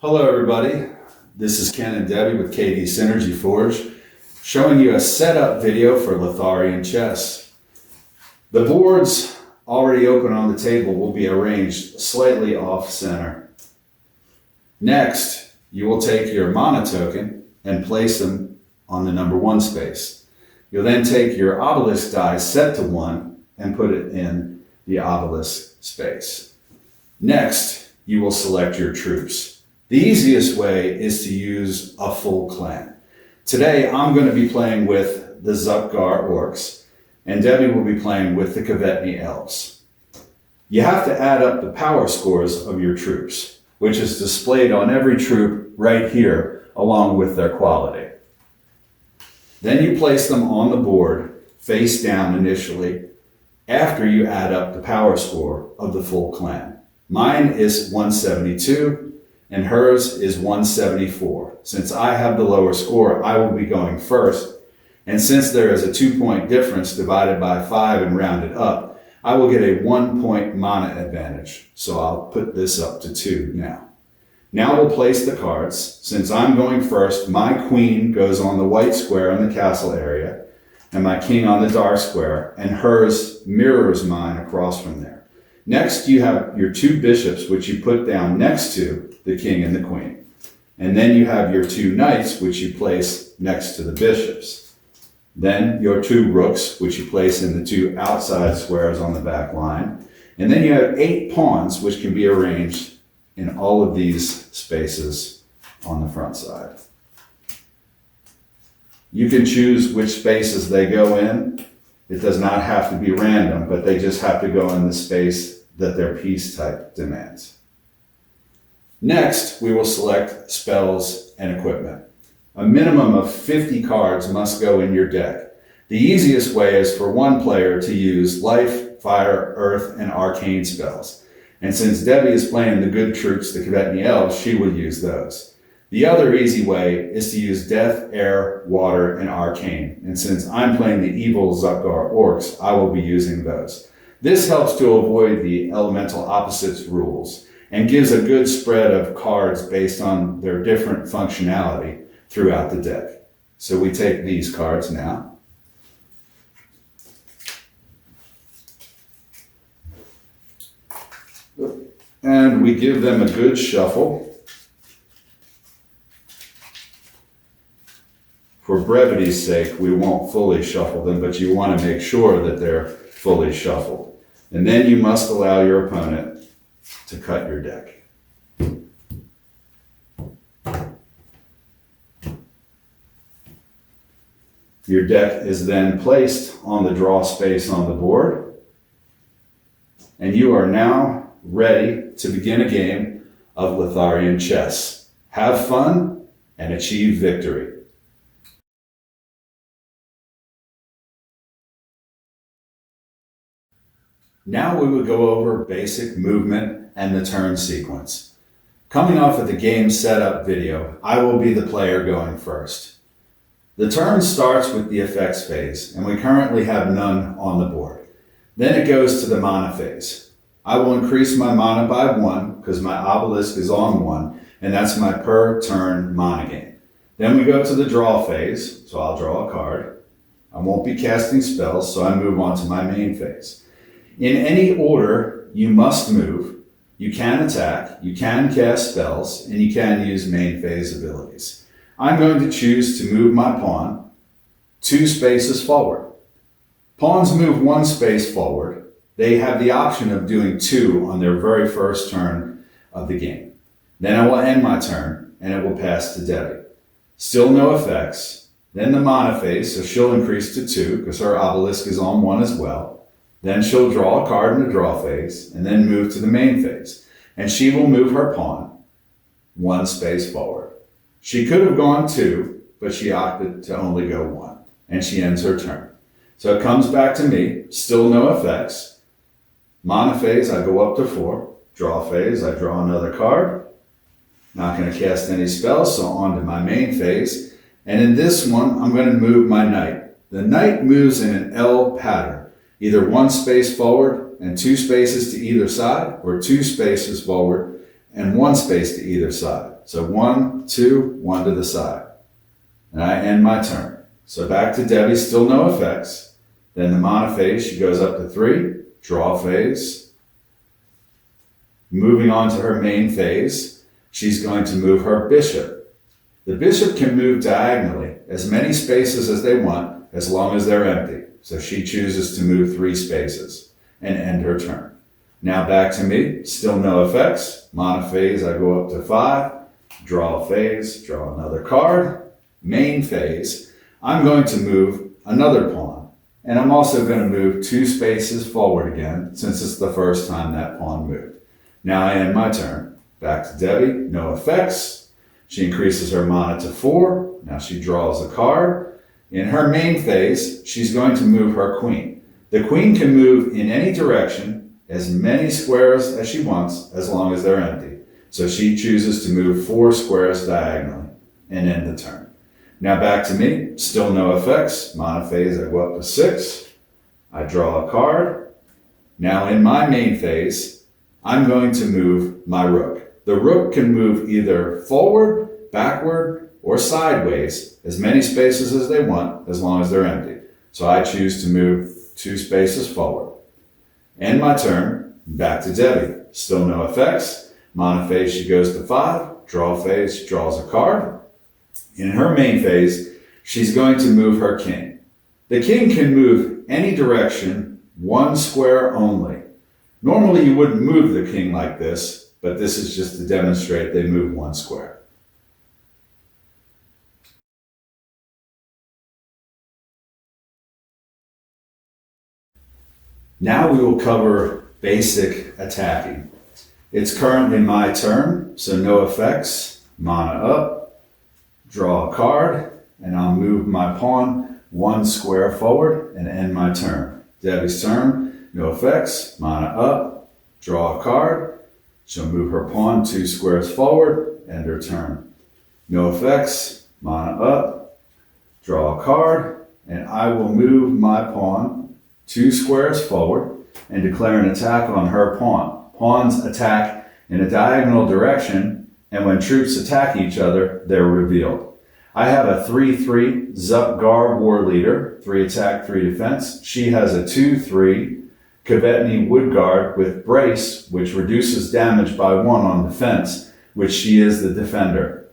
Hello everybody, this is Ken and Debbie with KD Synergy Forge, showing you a setup video for Lotharian chess. The boards already open on the table will be arranged slightly off center. Next, you will take your mana token and place them on the number 1 space. You'll then take your obelisk die set to 1 and put it in the obelisk space. Next, you will select your troops. The easiest way is to use a full clan. Today, I'm going to be playing with the Zupgar Orcs, and Debbie will be playing with the Kvetni Elves. You have to add up the power scores of your troops, which is displayed on every troop right here, along with their quality. Then you place them on the board, face down initially, after you add up the power score of the full clan. Mine is 172. And hers is 174. Since I have the lower score, I will be going first. And since there is a 2-point difference divided by 5 and rounded up, I will get a 1-point mana advantage. So I'll put this up to 2 now. Now we'll place the cards. Since I'm going first, my queen goes on the white square in the castle area, and my king on the dark square, and hers mirrors mine across from there. Next, you have your 2 bishops, which you put down next to the king and the queen. And then you have your 2 knights, which you place next to the bishops. Then your 2 rooks, which you place in the 2 outside squares on the back line. And then you have 8 pawns, which can be arranged in all of these spaces on the front side. You can choose which spaces they go in. It does not have to be random, but they just have to go in the space that their piece type demands. Next, we will select spells and equipment. A minimum of 50 cards must go in your deck. The easiest way is for one player to use life, fire, earth, and arcane spells. And since Debbie is playing the good troops, the Kvetni Elves, she will use those. The other easy way is to use death, air, water, and arcane. And since I'm playing the evil Zupgar Orcs, I will be using those. This helps to avoid the elemental opposites rules and gives a good spread of cards based on their different functionality throughout the deck. So we take these cards now. And we give them a good shuffle. For brevity's sake, we won't fully shuffle them, but you want to make sure that they're fully shuffled. And then you must allow your opponent to cut your deck. Your deck is then placed on the draw space on the board, and you are now ready to begin a game of Lotharian chess. Have fun and achieve victory. Now we will go over basic movement and the turn sequence. Coming off of the game setup video, I will be the player going first. The turn starts with the effects phase, and we currently have none on the board. Then it goes to the mana phase. I will increase my mana by 1 because my obelisk is on 1, and that's my per turn mana gain. Then we go to the draw phase, so I'll draw a card. I won't be casting spells, so I move on to my main phase. In any order, you must move. You can attack, you can cast spells, and you can use main phase abilities. I'm going to choose to move my pawn 2 spaces forward. Pawns move 1 space forward. They have the option of doing 2 on their very first turn of the game. Then I will end my turn, and it will pass to Debbie. Still no effects. Then the mana phase, so she'll increase to 2 because her obelisk is on 1 as well. Then she'll draw a card in the draw phase and then move to the main phase. And she will move her pawn 1 space forward. She could have gone 2, but she opted to only go 1. And she ends her turn. So it comes back to me, still no effects. Mana phase, I go up to 4. Draw phase, I draw another card. Not going to cast any spells, so on to my main phase. And in this one, I'm going to move my knight. The knight moves in an L pattern. Either 1 space forward and 2 spaces to either side, or 2 spaces forward and 1 space to either side. So 1, 2, 1 to the side. And I end my turn. So back to Debbie, still no effects. Then the monophase, she goes up to 3, draw phase. Moving on to her main phase, she's going to move her bishop. The bishop can move diagonally as many spaces as they want, as long as they're empty. So she chooses to move 3 spaces and end her turn. Now back to me, still no effects. Monophase, I go up to 5, draw phase, draw another card. Main phase, I'm going to move another pawn. And I'm also going to move 2 spaces forward again, since it's the first time that pawn moved. Now I end my turn. Back to Debbie, no effects. She increases her mana to 4. Now she draws a card. In her main phase, she's going to move her queen. The queen can move in any direction, as many squares as she wants, as long as they're empty. So she chooses to move 4 squares diagonally and end the turn. Now back to me, still no effects. Monophase, I go up to 6. I draw a card. Now in my main phase, I'm going to move my rook. The rook can move either forward, backward, or sideways, as many spaces as they want, as long as they're empty. So I choose to move 2 spaces forward. End my turn, back to Debbie. Still no effects. Monophase, she goes to 5. Draw phase, she draws a card. In her main phase, she's going to move her king. The king can move any direction, 1 square only. Normally you wouldn't move the king like this, but this is just to demonstrate they move 1 square. Now we will cover basic attacking. It's currently my turn, so no effects. Mana up, draw a card, and I'll move my pawn 1 square forward and end my turn. Debbie's turn, no effects. Mana up, draw a card. She'll move her pawn 2 squares forward, end her turn. No effects. Mana up, draw a card, and I will move my pawn 2 squares forward and declare an attack on her pawn. Pawns attack in a diagonal direction, and when troops attack each other, they're revealed. I have a 3-3 Zupgar war leader, 3 attack, 3 defense. She has a 2-3 Kvetny Woodguard with brace, which reduces damage by 1 on defense, which she is the defender.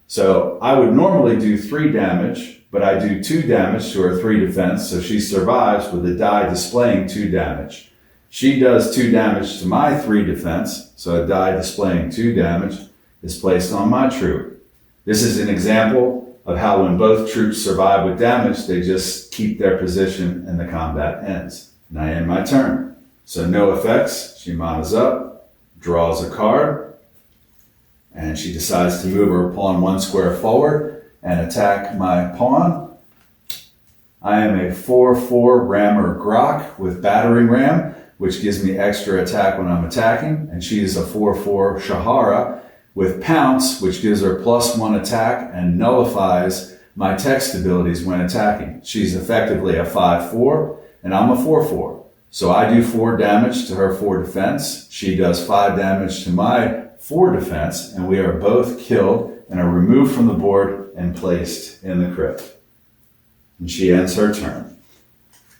So I would normally do 3 damage, but I do 2 damage to her 3 defense, so she survives with the die displaying 2 damage. She does 2 damage to my 3 defense, so a die displaying 2 damage is placed on my troop. This is an example of how when both troops survive with damage, they just keep their position and the combat ends. And I end my turn. So no effects, she manas up, draws a card, and she decides to move her pawn 1 square forward and attack my pawn. I am a 4-4 Rammer Grok with battering ram, which gives me extra attack when I'm attacking, and she is a 4-4 Shahara with pounce, which gives her +1 attack and nullifies my text abilities when attacking. She's effectively a 5-4, and I'm a 4-4. So I do 4 damage to her 4 defense. She does 5 damage to my 4 defense, and we are both killed and are removed from the board and placed in the crypt. And she ends her turn.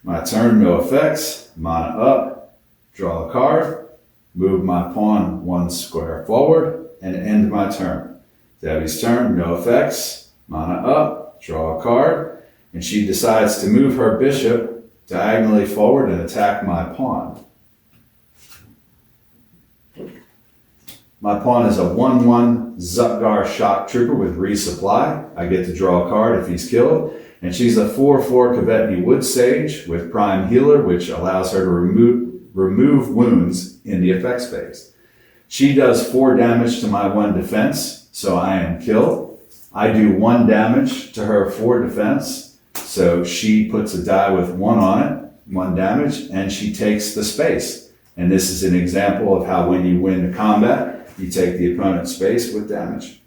My turn, no effects. Mana up, draw a card, move my pawn 1 square forward, and end my turn. Debbie's turn, no effects. Mana up, draw a card, and she decides to move her bishop diagonally forward and attack my pawn. My pawn is a 1-1 Zupgar shock trooper with resupply. I get to draw a card if he's killed. And she's a 4-4 Kvetny Wood Sage with prime healer, which allows her to remove wounds in the effects phase. She does 4 damage to my 1 defense, so I am killed. I do 1 damage to her 4 defense, so she puts a die with 1 on it, 1 damage, and she takes the space. And this is an example of how when you win the combat, you take the opponent's space with damage.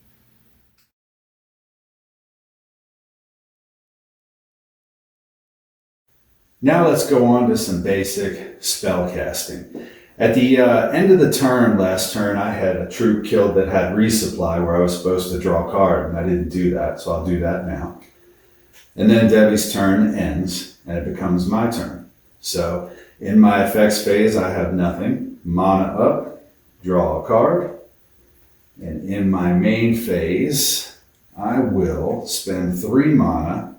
Now let's go on to some basic spell casting. At the end of the turn, last turn, I had a troop killed that had resupply where I was supposed to draw a card, and I didn't do that, so I'll do that now. And then Debbie's turn ends, and it becomes my turn. So in my effects phase, I have nothing. Mana up, draw a card. And in my main phase, I will spend 3 mana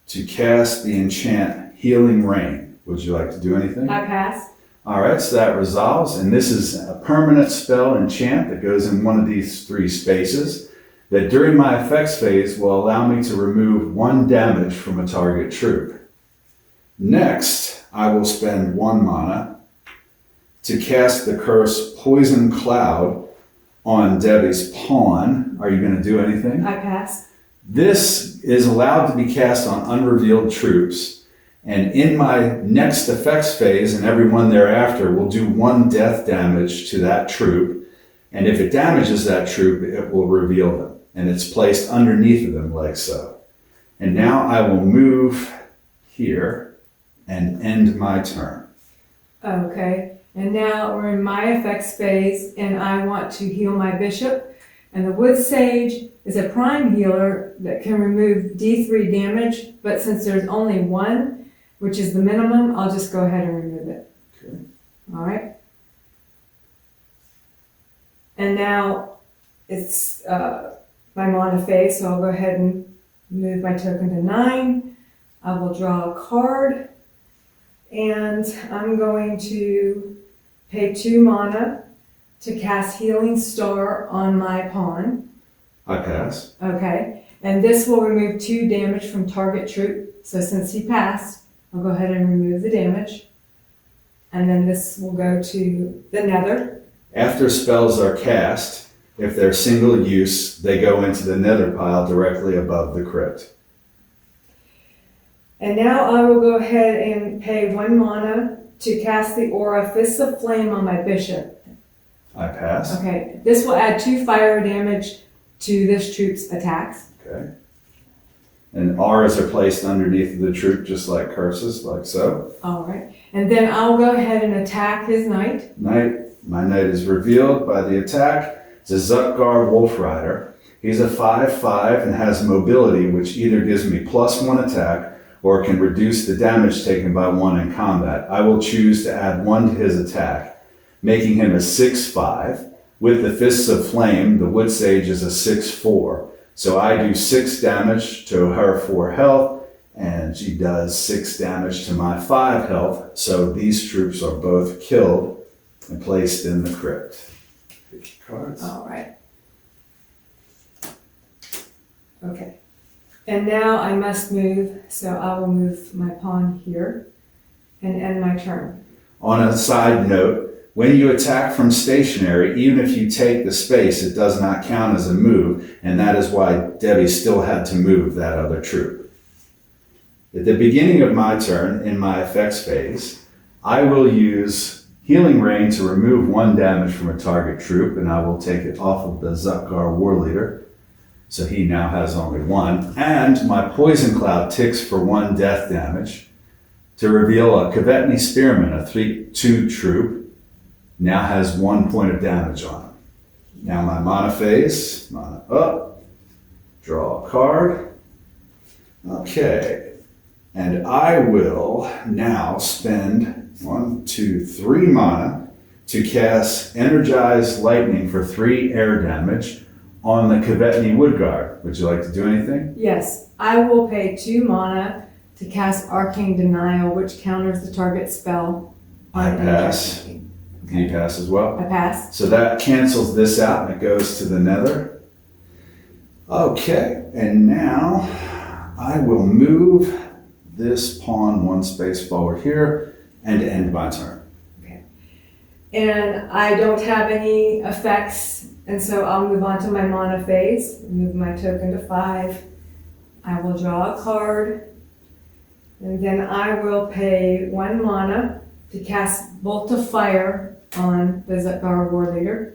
to cast the enchant Healing Rain. Would you like to do anything? I pass. All right, so that resolves, and this is a permanent spell enchant that goes in one of these 3 spaces that during my effects phase will allow me to remove 1 damage from a target troop. Next, I will spend 1 mana to cast the curse Poison Cloud on Debbie's pawn. Are you going to do anything? I pass. This is allowed to be cast on unrevealed troops, and in my next effects phase and every one thereafter will do 1 death damage to that troop, and if it damages that troop, it will reveal them, and it's placed underneath of them like so. And now I will move here and end my turn. Okay, and now we're in my effects phase, and I want to heal my bishop. And the Wood Sage is a prime healer that can remove D3 damage, but since there's only 1, which is the minimum, I'll just go ahead and remove it. Okay. All right. And now it's my mana phase, so I'll go ahead and move my token to 9. I will draw a card, and I'm going to pay 2 mana to cast Healing Star on my pawn. I pass. Okay, and this will remove 2 damage from target troop. So since he passed, I'll go ahead and remove the damage. And then this will go to the nether. After spells are cast, if they're single use, they go into the nether pile directly above the crypt. And now I will go ahead and pay 1 mana to cast the aura Fists of Flame on my bishop. I pass. Okay, this will add 2 fire damage to this troop's attacks. Okay. And auras are placed underneath the troop just like curses, like so. All right, and then I'll go ahead and attack his knight. My knight is revealed by the attack. It's a Zutgar Wolf Rider. He's a 5/5 and has mobility, which either gives me +1 attack or can reduce the damage taken by 1 in combat. I will choose to add 1 to his attack, making him a 6/5. With the Fists of Flame, the Wood Sage is a 6/4. So I do 6 damage to her 4 health, and she does 6 damage to my 5 health. So these troops are both killed and placed in the crypt. Pick your cards. All right. Okay. And now I must move, so I will move my pawn here and end my turn. On a side note, when you attack from stationary, even if you take the space, it does not count as a move, and that is why Debbie still had to move that other troop. At the beginning of my turn, in my effects phase, I will use Healing Rain to remove 1 damage from a target troop, and I will take it off of the Zutgar War Leader, so he now has only 1. And my Poison Cloud ticks for 1 death damage to reveal a Kvetni Spearman, a 3/2 troop, now has 1 point of damage on him. Now my mana phase, mana up, draw a card. Okay, and I will now spend 1, 2, 3 mana to cast Energized Lightning for 3 air damage on the Kvetni Woodguard. Would you like to do anything? Yes, I will pay 2 mana to cast Arcane Denial, which counters the target spell. I pass. Can you pass as well? I pass. So that cancels this out and it goes to the nether. Okay, and now I will move this pawn 1 space forward here and end my turn. Okay. And I don't have any effects, and so I'll move on to my mana phase. Move my token to 5. I will draw a card, and then I will pay 1 mana to cast Bolt of Fire on the Zutgar War Leader.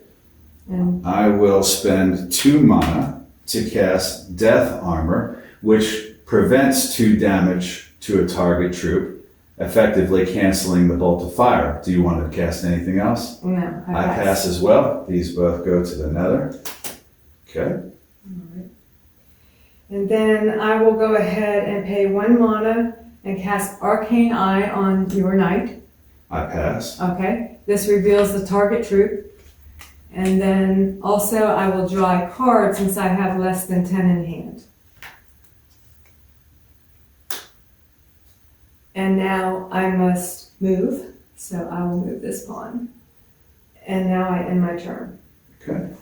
And I will spend 2 mana to cast Death Armor, which prevents 2 damage to a target troop. effectively canceling the bolt of fire. Do you want to cast anything else? No, I pass as well. These both go to the nether. Okay. And then I will go ahead and pay 1 mana and cast Arcane Eye on your knight. I pass. Okay, this reveals the target troop. And then also I will draw a card since I have less than 10 in hand. And now I must move, so I will move this pawn. And now I end my turn. Okay.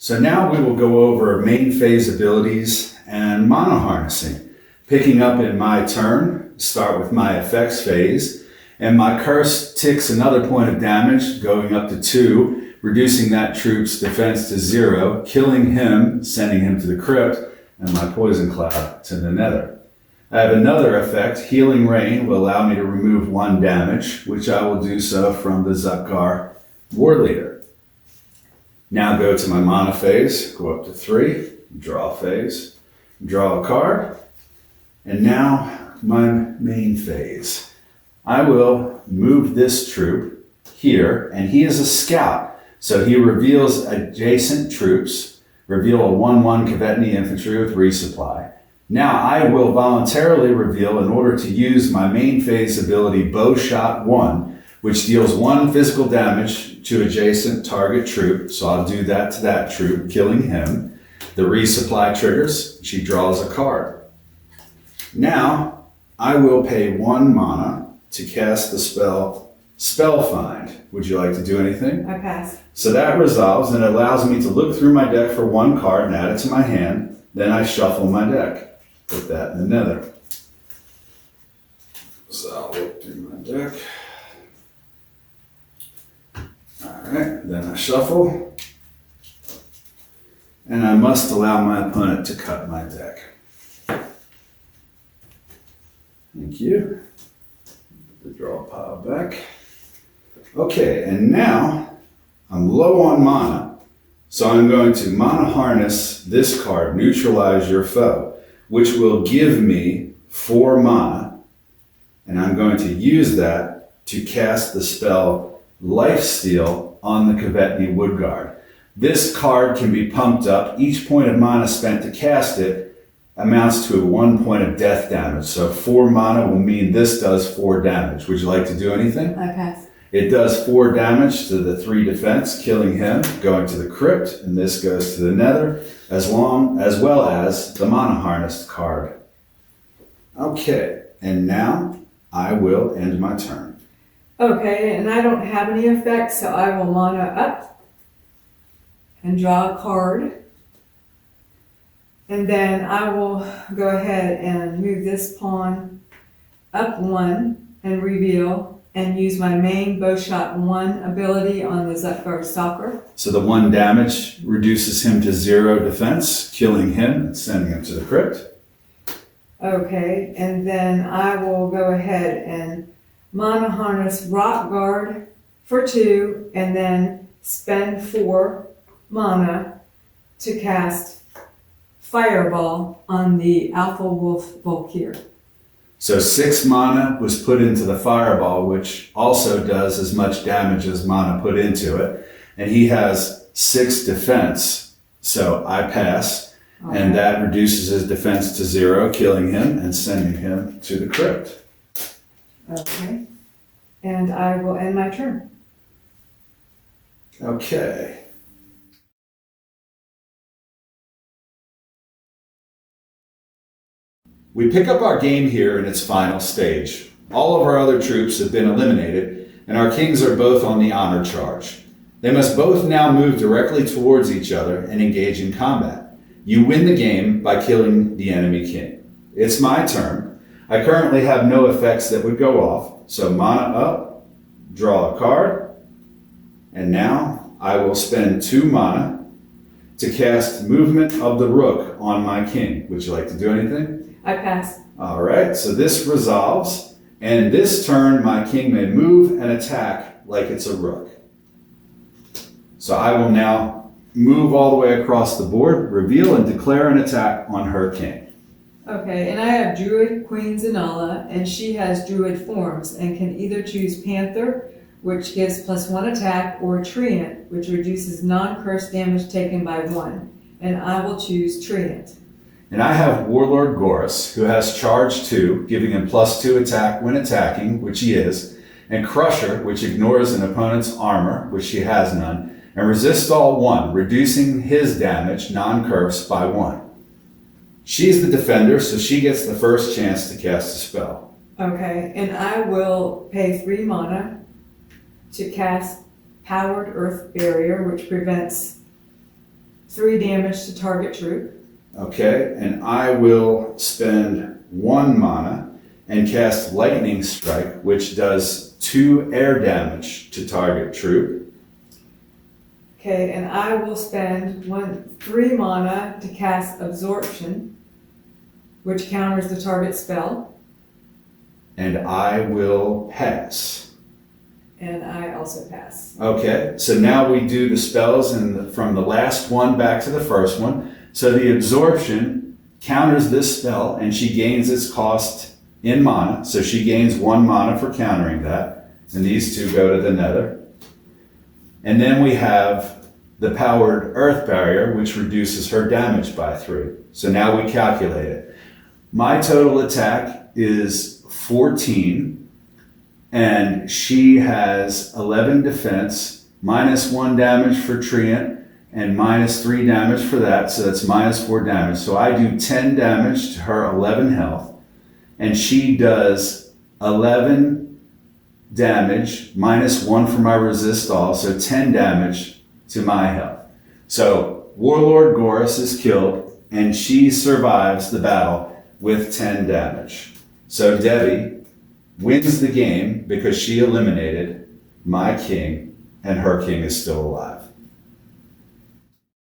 So now we will go over main phase abilities and mana harnessing. Picking up in my turn, start with my effects phase, and my curse ticks another point of damage, going up to 2, reducing that troop's defense to 0, killing him, sending him to the crypt, and my poison cloud to the nether. I have another effect, Healing Rain, will allow me to remove 1 damage, which I will do so from the Zutkar War Leader. Now go to my mana phase, go up to 3, draw a phase, draw a card, and now my main phase. I will move this troop here, and he is a scout, so he reveals adjacent troops, reveal a 1/1 Kvetni infantry with resupply. Now I will voluntarily reveal, in order to use my main phase ability, Bowshot 1, which deals 1 physical damage to adjacent target troop. So I'll do that to that troop, killing him. The resupply triggers, she draws a card. Now I will pay 1 mana to cast the spell Spellfind. Would you like to do anything? I pass. So that resolves and allows me to look through my deck for 1 card and add it to my hand. Then I shuffle my deck. Put that in the nether. So I'll look through my deck. Alright, then I shuffle, and I must allow my opponent to cut my deck. Thank you. The draw pile back. Okay, and now I'm low on mana, so I'm going to mana harness this card, Neutralize Your Foe, which will give me 4 mana, and I'm going to use that to cast the spell Lifesteal on the Kvetni Woodguard. This card can be pumped up. Each point of mana spent to cast it amounts to 1 point of death damage. So 4 mana will mean this does 4 damage. Would you like to do anything? I pass. It does 4 damage to the 3 defense, killing him, going to the crypt, and this goes to the nether, as well as the mana harnessed card. Okay, and now I will end my turn. Okay, and I don't have any effects, so I will mana up and draw a card. And then I will go ahead and move this pawn up 1 and reveal and use my main Bowshot 1 ability on the Zutkar Stalker. So the 1 damage reduces him to 0 defense, killing him and sending him to the crypt. Okay, and then I will go ahead and mana harness Rock Guard for 2, and then spend 4 mana to cast Fireball on the Alpha Wolf Volkir. So 6 mana was put into the Fireball, which also does as much damage as mana put into it. And he has 6 defense, so I pass. Okay. And that reduces his defense to 0, killing him and sending him to the crypt. Okay, and I will end my turn. Okay. We pick up our game here in its final stage. All of our other troops have been eliminated, and our kings are both on the honor charge. They must both now move directly towards each other and engage in combat. You win the game by killing the enemy king. It's my turn. I currently have no effects that would go off, so mana up, draw a card, and now I will spend 2 mana to cast Movement of the Rook on my king. Would you like to do anything? I pass. All right, so this resolves, and this turn my king may move and attack like it's a rook. So I will now move all the way across the board, reveal and declare an attack on her king. Okay, and I have Druid Queen Zanala, and she has Druid forms and can either choose Panther, which gives +1 attack, or Treant, which reduces non-curse damage taken by 1. And I will choose Treant. And I have Warlord Gorus, who has Charge 2, giving him +2 attack when attacking, which he is, and Crusher, which ignores an opponent's armor, which he has none, and Resist All 1, reducing his damage, non-curse, by 1. She's the defender, so she gets the first chance to cast a spell. Okay, and I will pay 3 mana to cast Powered Earth Barrier, which prevents 3 damage to target troop. Okay, and I will spend 1 mana and cast Lightning Strike, which does 2 air damage to target troop. Okay, and I will spend 3 mana to cast Absorption, which counters the target spell. And I will pass. And I also pass. Okay, so now we do the spells from the last one back to the first one. So the Absorption counters this spell, and she gains its cost in mana. So she gains 1 mana for countering that. And these 2 go to the nether. And then we have the Powered Earth Barrier, which reduces her damage by 3. So now we calculate it. My total attack is 14, and she has 11 defense, -1 damage for Treant, and -3 damage for that, so that's -4 damage. So I do 10 damage to her 11 health, and she does 11 damage, -1 for my Resist All, so 10 damage to my health. So Warlord Gorus is killed, and she survives the battle with 10 damage. So Debbie wins the game because she eliminated my king, and her king is still alive.